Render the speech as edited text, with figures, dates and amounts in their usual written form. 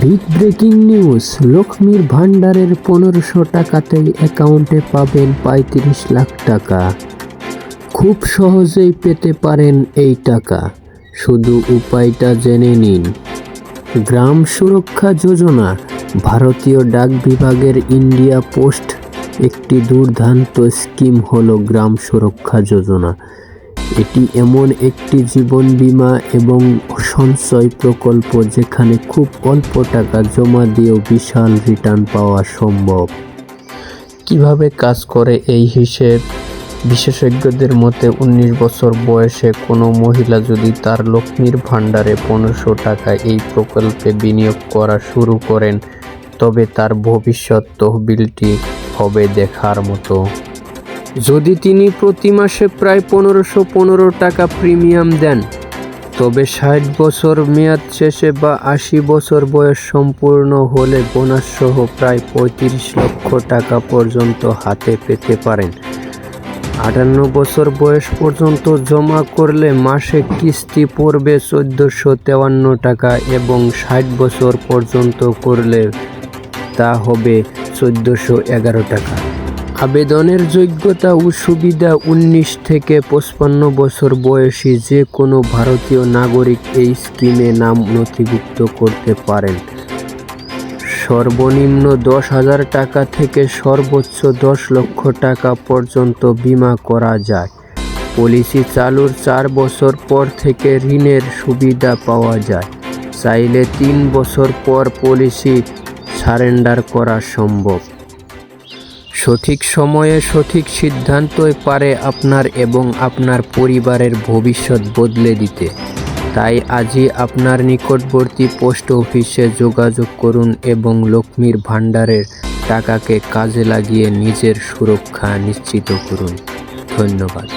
Big breaking news, লক্ষ্মীর ভান্ডারের 1500 টাকাতেই অ্যাকাউন্টে পাবেন 35 লাখ টাকা। খুব সহজেই পেতে পারেন এই টাকা, শুধু উপায়টা জেনে নিন। গ্রাম সুরক্ষা যোজনা, ভারতীয় ডাক বিভাগের ইন্ডিয়া পোস্ট একটি দুর্দান্ত স্কিম হলো গ্রাম সুরক্ষা যোজনা। এটি এমন একটি জীবন বীমা এবং সঞ্চয় প্রকল্প যেখানে খুব অল্প টাকা জমা দিয়েও বিশাল রিটার্ন পাওয়া সম্ভব। কিভাবে কাজ করে এই হিসেব? বিশেষজ্ঞদের মতে 19 বছর বয়সে কোনো মহিলা যদি তার লক্ষ্মীর ভান্ডারে 1500 টাকা এই প্রকল্পে বিনিয়োগ করা শুরু করেন, তবে তার ভবিষ্যৎ তহবিলটি হবে দেখার মতো। যদি তিনি প্রতি মাসে প্রায় 1515 টাকা প্রিমিয়াম দেন, তবে 60 বছর মেয়াদ শেষে বা 80 বছর বয়স সম্পূর্ণ হলে বোনাস সহ প্রায় 35 লক্ষ টাকা পর্যন্ত হাতে পেতে পারেন। 58 বছর বয়স পর্যন্ত জমা করলে মাসে কিস্তি পড়বে 1453 টাকা এবং 60 বছর পর্যন্ত করলে তা হবে 1411 টাকা। আবেদনের যোগ্যতা ও সুবিধা: 19 থেকে 55 বছর বয়সী যে কোনো ভারতীয় নাগরিক এই স্কিমে নাম নথিভুক্ত করতে পারেন। সর্বনিম্ন 10,000 টাকা থেকে সর্বোচ্চ 10 লক্ষ টাকা পর্যন্ত বীমা করা যায়। পলিসি চালুর 4 বছর পর থেকে ঋণের সুবিধা পাওয়া যায়। চাইলে 3 বছর পর পলিসি সারেন্ডার করা সম্ভব। সঠিক সময়ে সঠিক সিদ্ধান্তই পারে আপনার এবং আপনার পরিবারের ভবিষ্যৎ বদলে দিতে। তাই আজই আপনার নিকটবর্তী পোস্ট অফিসে যোগাযোগ করুন এবং লক্ষ্মীর ভান্ডারের টাকাকে কাজে লাগিয়ে নিজের সুরক্ষা নিশ্চিত করুন। ধন্যবাদ।